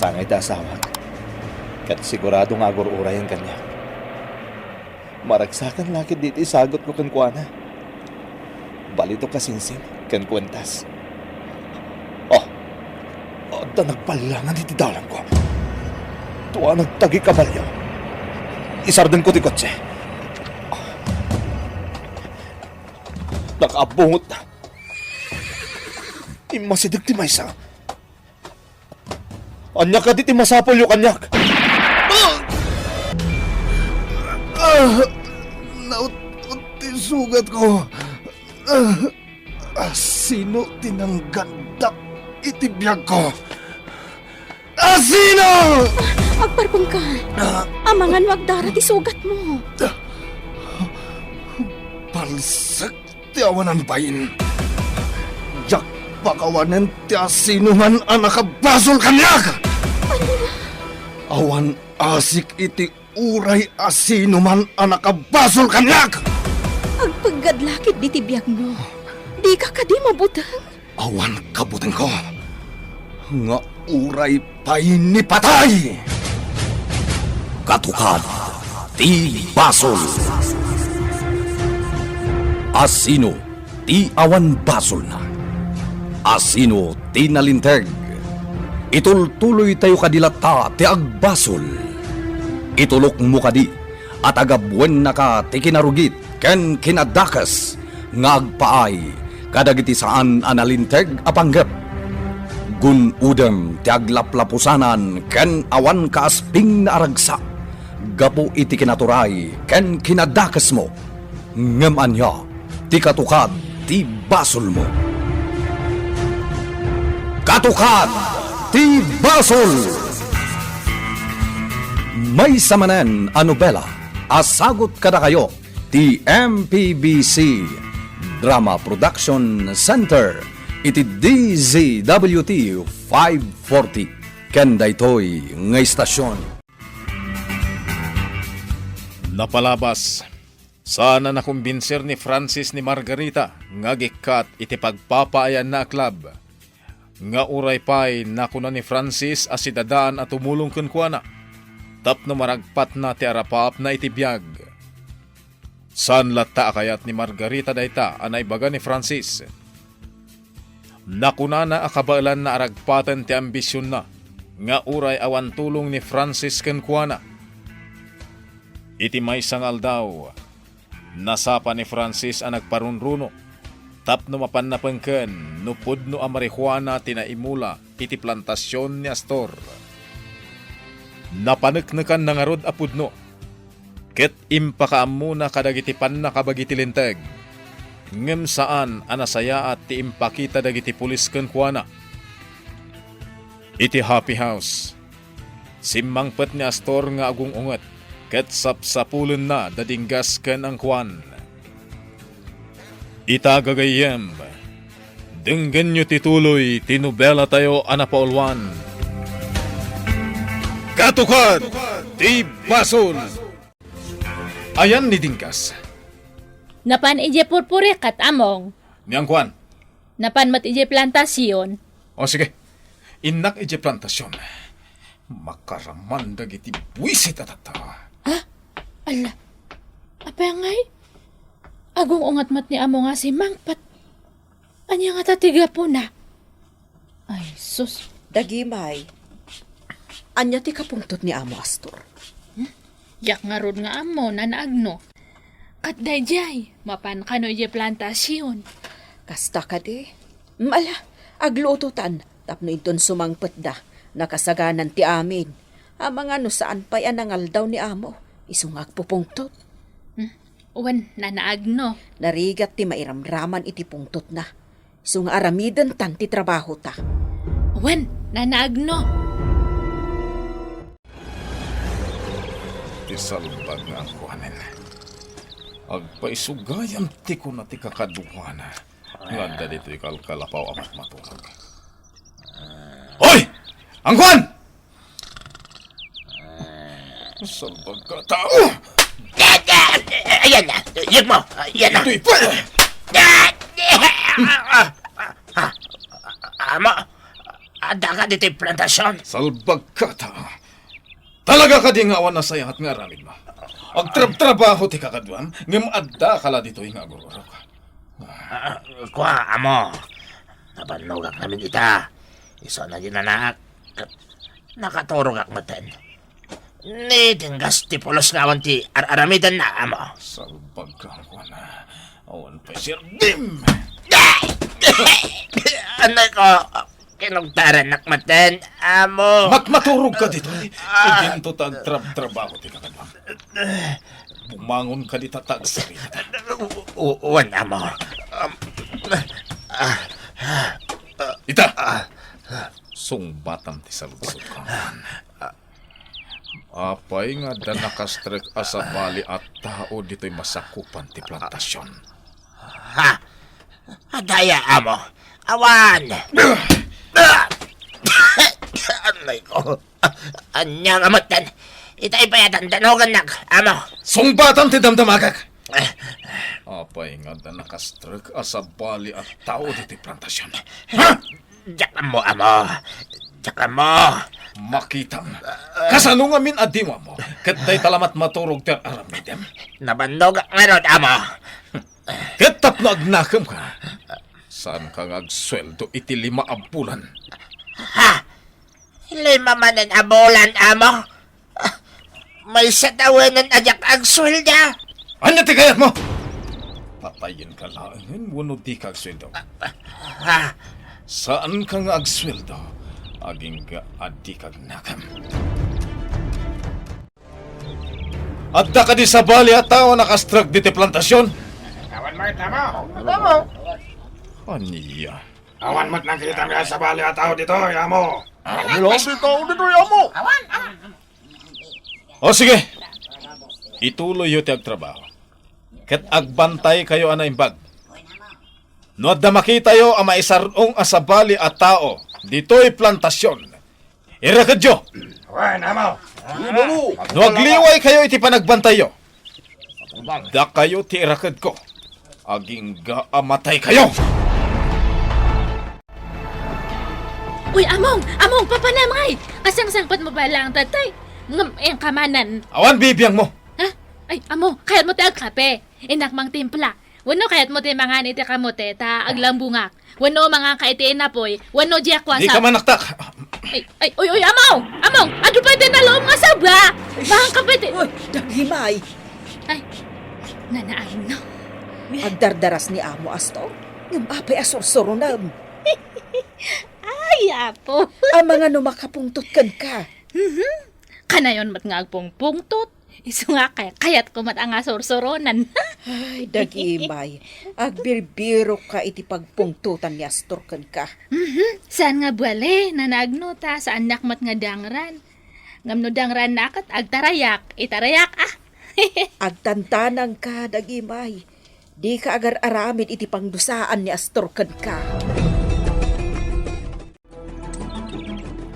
Sangay ta asawa. Kat sigurado nga agur-uray ang kanya. Maragsakan lakit dito isagot ko kan kuana. Balito kasinsing kan kwentas. Oh, da nagpalangan iti dalang ko. Tuwa nagtagi kabalyo. Isardan ko ti kotse. Nakabungot na. Imasidag ti maysa. Anyak ka di ti masapol yung kanyak. Naut ti sugat ko. Sino tinanggandak iti biyag ko? Sino? Agparpong ka. Amangan wagdara ti sugat mo. Palsak ti awanan bayin. Jak pakawanan ti asinuman anak kabasol kanyak. Awan asik iti uray asinuman anak kabasol kanyak. Agpaggadlakit di ti biyag mo. Di ka kadi mabutang. Awan kabutang ko. Nga uray pa'y ni patay. Katukad ti basol. Asino ti awan basol na. Asino ti nalinteg. Itultuloy tayo kadilata ti agbasol. Itulok mo kadi at agabwen na ka ti kinarugit ken kinadakas nga agpaay kadagiti saan analinteg apanggap. Gunudem ti aglaplapusanan ken awan kaasping na aragsak. Gapo iti kinaturay ken kinadakas mo. Ngem anya ti katukad ti basol mo. Katukad ti basol. May samanen a nobela asagot kada kayo ti MPBC Drama Production Center iti DZWT 540 ken daytoy nga istasyon. Napalabas, sana nakumbinser ni Francis ni Margarita nga gikat iti pagpapaayan na club. Nga uray pa'y nakuna ni Francis as sidadaan at tumulong kunkwana. Tapno maragpat na ti arapap na itibiyag. San lata akayat ni Margarita dayta anay baga ni Francis. Nakuna na akabalan na aragpatan ti ambisyon na. Nga uray awan tulong ni Francis kunkwana. Iti may sangal daw, nasapa ni Francis ang nagparunruno, tapno mapanapangken, nupod no amarihuana tinaimula iti plantasyon ni Astor. Napaneknekan na nga rod apudno, ket impakaamuna kadagiti pan na kabagiti linteg, ngem saan anasaya at ti impakita dagiti pulis kenkwana. Iti happy house, simmangpet ni Astor nga agung unget, ket sapsapulen na dadinggas ken ang kwan. Itagagayem, denggen nyo tituloy tinubela tayo anapaulwan. Katukad ti basol. Ayan ni Dingkas. Napan ije purpure kat among. Niyang kwan. Napan mat ije plantasyon. O sige, inak ije plantasyon. Makaraman dagiti buwisit atata. Ala, apa ngay? Agong ungat mat ni amo nga si Mangpat. Anya nga tatiga po na. Ay, sus. Dagimay. Anya ti kapungtot ni Amo Astor. Yak nga rod nga amo na naagno. Kat dayjay, mapan kano ije plantasyon. Kasta ka di. Mala, aglututan. Tapno iton sumangpet da. Nakasaganan ti amin. Ang mga no saan pa'y anangal daw ni Amo. Isungag pupungtot. Uwan na naagno. Narigat ti mairamraman iti pungtot na. Isung aramidan tan ti trabaho ta. Uwan na naagno. Ti salbag nga ang kuhanin. Agpaisugayam ti ko na ti kakaduwana. Nganda dito ikalkalapaw amat matulog. Hoy! Ang kuhan! Salbag ka tao! Ayan na, yun mo, yan na. Ito'y pa! Amo, Ada ka dito yung plantasyon. Salbag ka ta. Talaga ka di nga awan na sayang at nga ramid mo. Ag trabaho ti kakadwam, ngam adda kala dito yung agururo ka. Kuha, amo. Nabanogak namin ita. Iso na ginanaak. Nakaturog ak maten. Ni tinggas ti pulos nga awan ti aramidan na, amo. Salbag ka ko na. Awan pa sir. Dim! Ano ko? Kinugtaran nak maten, amo. Maturog ka dito. Iginto tag trabaho ti kakadwam. Bumangon ka di tatag sarita. Uwan, amo. Ita! Sungbatam ti saludsod ko. Apay nga da nakastrek asa bali at tao dito'y masakupan ti plantasyon. Ha? Adaya, amo. Awan! Anay ko. Anyang amatan. Itay pa yatan danogan nak, amo. Sungbatam ti damdamagak! Apay nga da nakastrek asa bali at tao dito'y plantasyon. Ha? Diyan mo, amo. Diyan mo. Makitam. Kasano nga min adima mo? Katay talamat maturog ter aramidem. Nabandog nga ron, amo. Katap na agnakam ka. Saan ka nga agsweldo iti 5 a bulan? Ha? 5 manan abulan, amo. May satawanan ajak ang swelda. Ano ti kayat mo? Patayin ka lang. Wano di ka agsweldo. Ha? Saan ka nga agsweldo? Aging ka adi kag nakam. Adda ka di sa bali at tao nakastrag diti plantasyon? Awan mo, tama. Aniya. Awan mo't nakita nga sa bali at tao dito, yamo. O sige. Ituloy yo ti agtrabaho. Ket agbantay kayo ana imbag. No adda makita yo ang maisarong asabali at tao dito'y plantasyon. Irakad yo. Awan, amo. No agliway kayo iti panagbantay yo. Da kayo ti irakad ko. Aging gaamatay kayo. Uy, among, papanamay! Kasang-sangpat mo ba lang, tatay? Ngam, yung kamanan. Awan bibiyang mo. Ha? Ay, amo, kayat mo tayo kape. Inak mang timpla. Wano kayat mo tayo mga niti kamote, ta aglambungak. Wano mga kaitiin na poy. Wano diya Di kwasa. ka manaktak. Uy, among! Ano pa din na loob nga sabra? Bahang kapit. Uy, daghimay. Ay, nanaan no. Agdardaras ni amo asto. Ngam apay asursuro na. Ay, apo. Ang mga numakapungtot kan ka. Kanayon mat nga agpungpungtot. Isu nga kayat ko mat ang asorsoronan. Ay, dagimay. Agbirbiro ka iti pagpungtutan ni astor kan ka. Saan nga buwale, nanagno ta sa anak mat nga dangran. Ngamno dangran nakat agtarayak, itarayak Agtantanang ka, dagimay. Di ka agar aramid iti pangdusaan ni astor kan ka.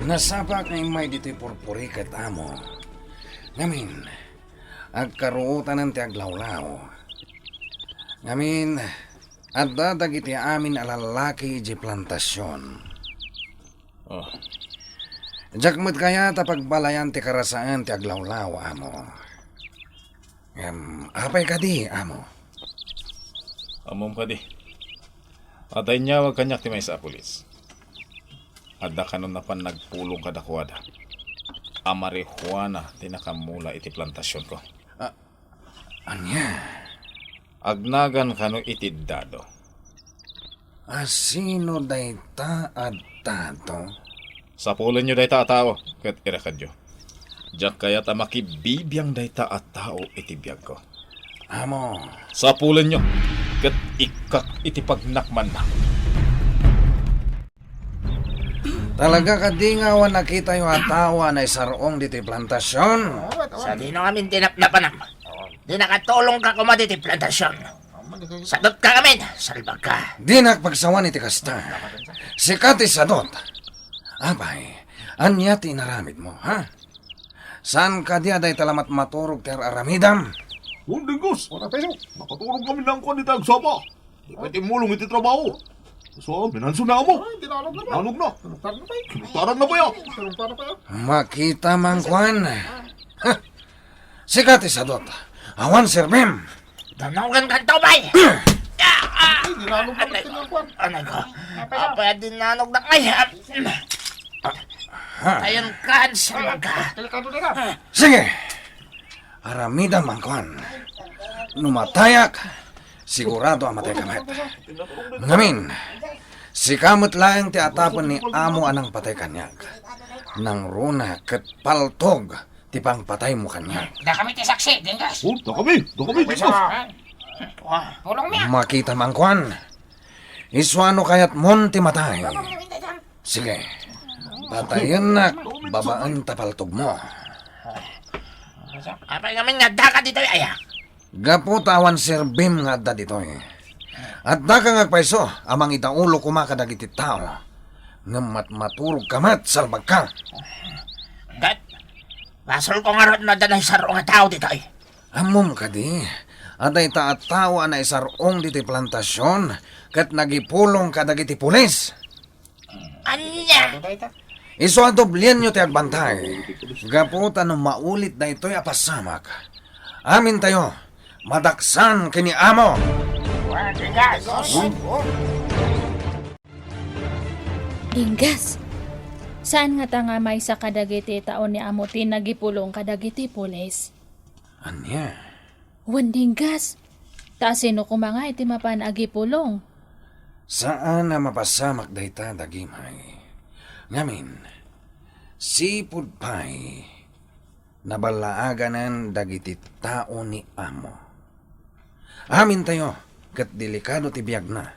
Nasapak na may dito'y purpuri kat amo. Ngamin, agkaruutan ng ti aglawlaw. Ngamin, at dadag iti amin alalaki di plantasyon. Oh. Jakmat kaya tapagbalayan ti karasaan ti aglawlaw, amo. Apay ka di, amo. Amom ka di. Atay niya wag kanyak ti may sa pulis. Adda kanon na pan nagpulong kadakwada. Amarihuana tinakamula iti plantasyon ko. Anya, Agnagan kano iti dado. asino day ta at tato? Sa pulan nyo day ta tao, kat irakad nyo. Diyak kaya ta makibibiyang day ta at tao iti biyag ko. Amo, Sa pulan nyo, kat ikak iti pagnakman na. talaga ka di nga wa nakita yung atawa na isarong dito'y plantasyon? Sa di na kami tinapnapanam. Di nakatulong ka kumadi ti plantasyon. Sadot ka kami, salbag ka. Di nakpagsawan iti kasta. Sikat isadot. Abay, anya ti inaramid mo, ha? San ka di aday talamat maturog ter aramidam? Gus, wala tayo. Makatulong kami ng kwan ni Tagsapa. Di pwede mulong iti trabaho. So, binanso na mo. Dinalog na. Kinutaran na ba yan? Makita man kuan. Ha, sikat isadot. Awan serbem. Danawagan ka to, bay! Anay ko. Apa dinanog na kaya? Ayon ka, sama ka. Sige. Aramida man kuan. Numatayak. Sigurado ang matay kamit. Ngamin, si kamot lang ti atapan ni amo anang patay kanyak. Nang runa ket paltog ti pang patay mo kanyak. Da kami ti saksi, Dinggas. Oh, da kami, dito. Pulong niya. Makita man kuan. Iswano kayat mon ti matay. Sige. Patayan na babaan ta paltog mo. Apa kami nga daka dito, aya? Gapo tawan serbim nga adda ditoy. At daka nga paiso, amang itaulo kumakadagiti tao. Ngamat maturog kamat salbag ka. Gat, basol ko nga ron na danay saro nga tao dito, eh. Amom ka di. Aday taat tao na isarong diti plantasyon kat nagipulong kadagiti pulis. Anya? Iso adoblyan nyo ti agbantay. Gaputa no maulit na ito'y apasamak. Amin tayo, madaksan kini amo. Dinggas, saan nga ta nga may sa kadagiti taon ni amo tinagipulong kadagiti pulis? Anya? Wan Dinggas, ta sino kumanga iti mapan agipulong? Saan na mapasamak dayta dagimay? Ngamin, sipud pay, nabalaaganan dagiti tao ni amo. Amin tayo, kat delikado ti biyag na.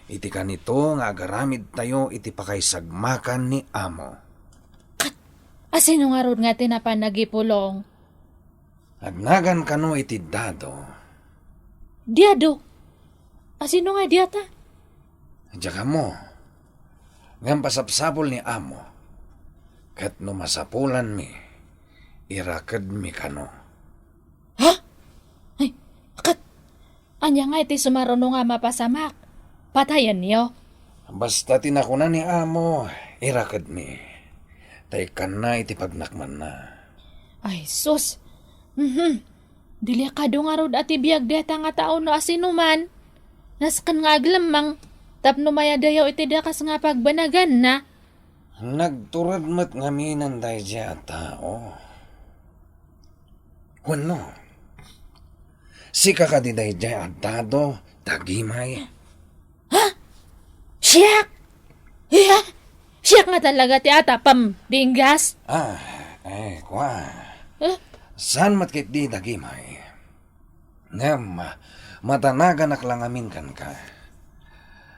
Iti kanito nga agaramid tayo iti pakaisagmakan ni amo. Asino nga ron nga tinapan nagipulong? Agnagan kano iti dado. Diado, asino nga diata? Diyaga mo, ngam pasapsapol ni amo, kat no masapulan mi, irakad mi kano. Ha? Ay, kat, anya nga iti sumaruno nga mapasamak. Patayan niyo. Basta tinakunan ni amo, irakad mi. Taykan na iti pagnakman na. Ay, sus. Delikado nga rod ati biyag deta nga tao no asinuman. Naskan nga aglamang. Tapno maya dayaw iti dakas nga pagbanagan na. Nagturad mat ngaminan day dya tao. Wano? Sika ka di day dya adado, tagimay. Siyak! Yeah! Siyak nga talaga ti atapam, Dinggas. Kwa. Eh? San matkit di dagimay? Ngam, matanagan lang amin kan ka.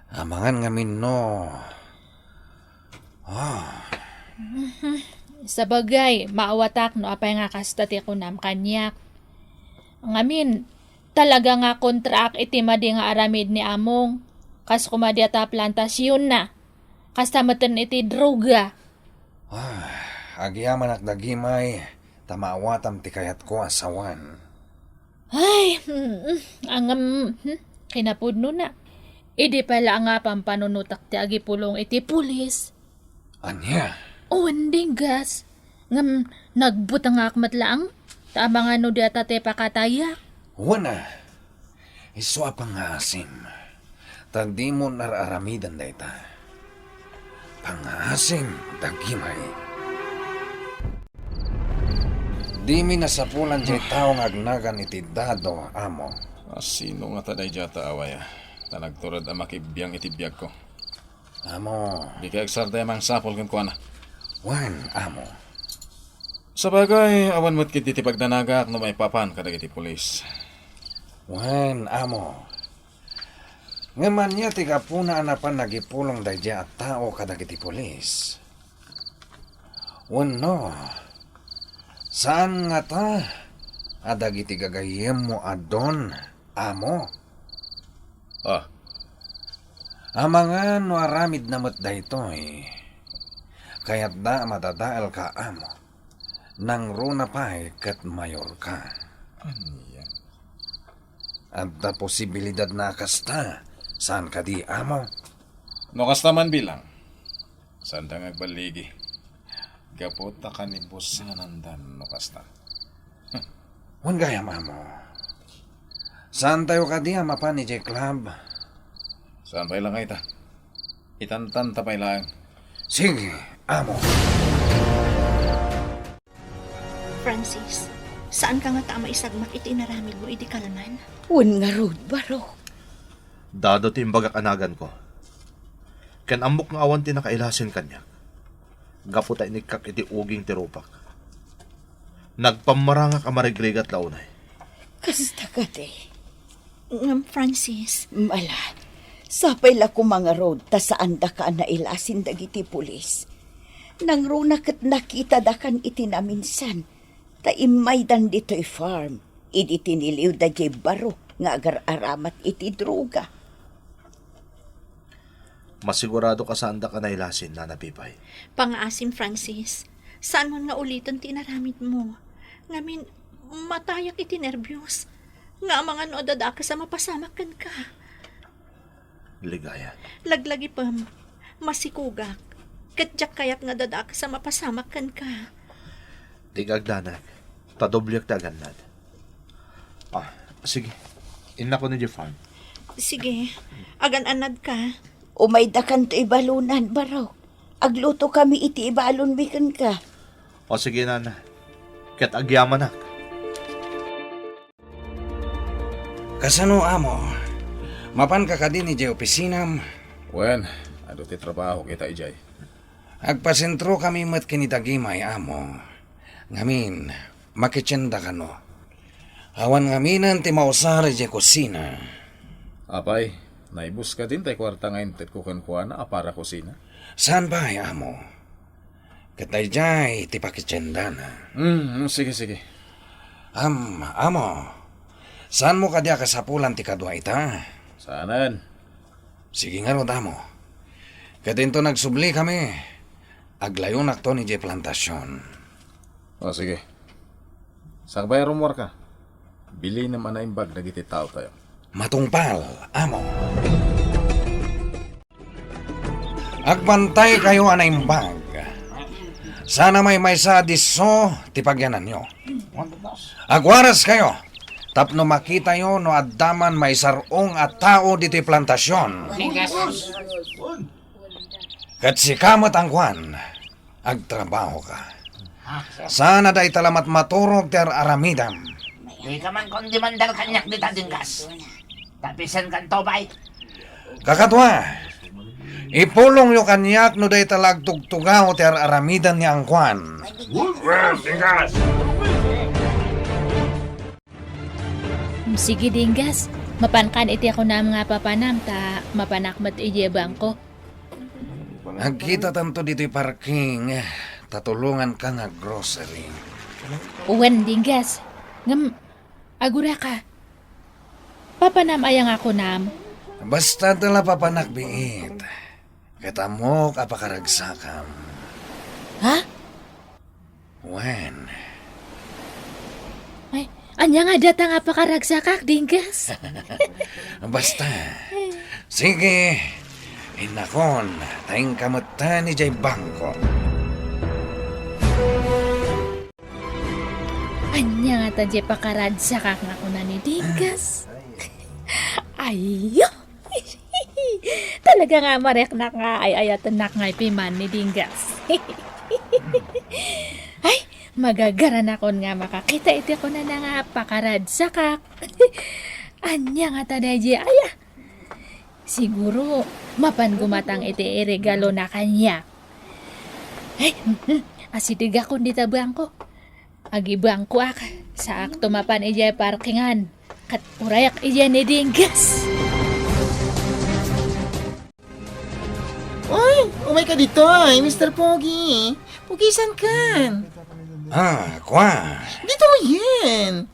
Amangan ngamin no. Sa bagay, maawatak no apay nga kastati ko nam kanyak. Ngamin, talaga nga kontrak iti madi nga aramid ni among. Kas kumadi ata plantasyon na. Kas tamatan iti droga. Agyaman ak dagimay, tamawatam ti kayat ko asawan. Ay, kinapudno na. Idi pala nga pampanunutak ti agipulong iti pulis. Anya? Owen Dinggas. Ngam, nagbutang akmat lang. Tama nga no di ata te pakataya. Wana. Iswa pang nga asim. Tandi mo nararamidan na ita. Pangasim, dagimay. Di mi nasapulan jay taong agnagan iti dado, amo. Sino nga taday jata awaya? Tanagturad ang makibiyang itibiyag ko. Amo. Di kaya agsarday mang sapol kan ko na. Wan, amo. Sa bagay, awan mo't kiti pagdanagak no may papan kadag iti pulis. Wan, amo. Ngaman niya tiga puna anapan nagipulong dayja at tao kadag iti pulis. Wan no. Saan nga ta? Adag iti gagayem mo adon, amo. Amangan no aramid na mat daytoy. Kaya't da matadaal ka, amo. Nang runa pa'y kat mayor ka. At da posibilidad na kasta, saan ka di, amo? No kasta man bilang. Sanda ngagbaligi. Gapota ka ni Busanandan no kasta. Wan gaya amo. Saan tayo ka diya mapan ni J Club? Saan pa ilang ita? Itantan tapay lang. Sige, amo. Francis, saan ka nga tama isagmak iti inaramid mo iti kalaman? Un nga rod, baro. Dado ti imbagak anagan ko. Ken amok nga awan ti nakailasin kanya. Gaputa inikak iti uging tirupak. Nagpamarangak amarigrigat launay. Kasta ka de. Francis, Mala, sapay la ko mga road ta saan da ka nailasin dagiti pulis. Nang runa kat nakita da kan iti naminsan, ta imaydan dito'y farm, idi tiniliw da jay baro nga agar-aramat iti droga. Masigurado ka saan da ka nailasin, Nana Pipay. pangaasim Francis, saan mo nga ulitan ti inaramid mo? Ngamin, matayak iti nervyos. Nga mga no dada ka sa mapasamakan ka. Ligaya. Laglagi pam, masikugak. Katyak kayak nga dada ka sa mapasamakan ka. Tigagdanag. Tadoblyak tagannad. Sige. Ina ko ni Jeffan. Sige, agan-anad ka. Umay da kan to ibalunan, baro. Agluto kami iti ibalon bikan ka. O sige, Nana. Ket agyaman ak. Kasano amo? Mapan ka ka din ni J opisinam. Wen, ado ti trabaho kita ijay. Agpasentro kami mat kinitagimay amo. Ngamin, makitsenda ka no. Awan ngaminan ti mausari J kusina. Apay, naibus ka din tay kwarta ngayon tet kukan-kuana apara kusina. Saan ba ay amo? Katay jay ti pakitsenda na. Sige. Amo. Saan mo ka diya kasapulan ti kadwa ita? Saanan? Sige nga rod amo. Katinto nagsubli kami. Aglayon akto ni J plantasyon. O sige. Sa bayar rumor ka. Bili naman na imbag nagiti tao tayo. Matungpal, amo. Agbantay kayo anaimbag. Sana may sa diso ti pagyanan nyo. Agwaras kayo. Tapno makita yo no addaman may sarong at tao diti plantasyon. Kat si kamot ang kwan, agtrabaho ka. Sana day talamat maturog ter aramidam. Di ka man kundi mandal kanyak di tadingkas. Tapisan kan to bay. Kakatwa, ipulong yo kanyak no day talagtugtugaw ter aramidan ni ang kwan. Well, tingkas! Sige dinggas, mapankan iti ako na mga papanam ta mapanakmat ije bangko. Nagkita tanto dito'y parking, tatulungan ka nga grocery. Uwan dinggas, ngam, agura ka. Papanam ayang ako nam. Basta tala papanakbiit. Katamok apakaragsakam. Ha? When? Ay, anya nga datang apakaragsakak dinggas. Basta. Sige. Inakon, tayong kamutan ni Jay Bangko. Anya nga tadya pakaragsakak na ko na ni dinggas. Ayo. Talaga nga marek na nga ay ayatan na nga piman ni dinggas. Ay, magagaran ako nga makakita iti ko na nga pakaragsakak. Anya nga tadya aya. Siguro, mapan gumatang iti regalo na kanya. Ay, asidig ako di tabang ko. Agibang ko ak, sa akto mapan ijay parkingan. Kat urayak ijay ni dinggas. Oy, umay ka dito ay, Mr. Pogi. Pukisan kan. Kwa. Dito yan.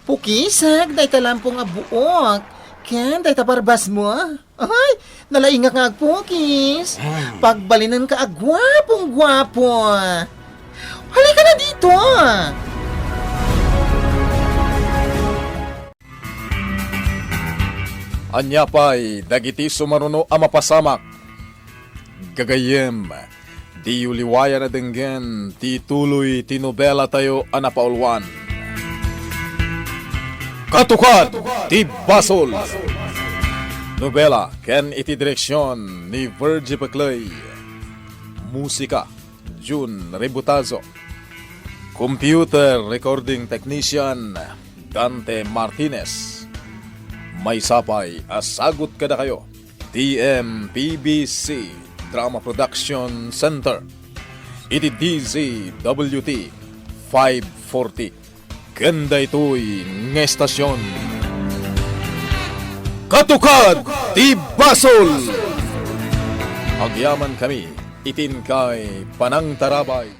Pukisag, day talampong nga buok. Ken, day taparbas mo. Ay, nalaingak nga agpukis. Pagbalinan ka agwapong-gwapo. Halika na dito. Anya pa'y dagiti sumaruno ang mapasamak. gagayem, di uliwaya na denggen, ti tuloy tinobela tayo anapaulwan. Katukat, ti Basol. Nobela, ken iti direksyon ni Virgie Paclay. Musika, June Rebutazo. Computer Recording Technician, Dante Martinez. May sapay, asagot kada kayo. TMPBC Drama Production Center. Iti DZWT 540. Ganda ito'y ng estasyon. Katukad ti Basol! Agyaman kami, itin kay Panang Tarabay.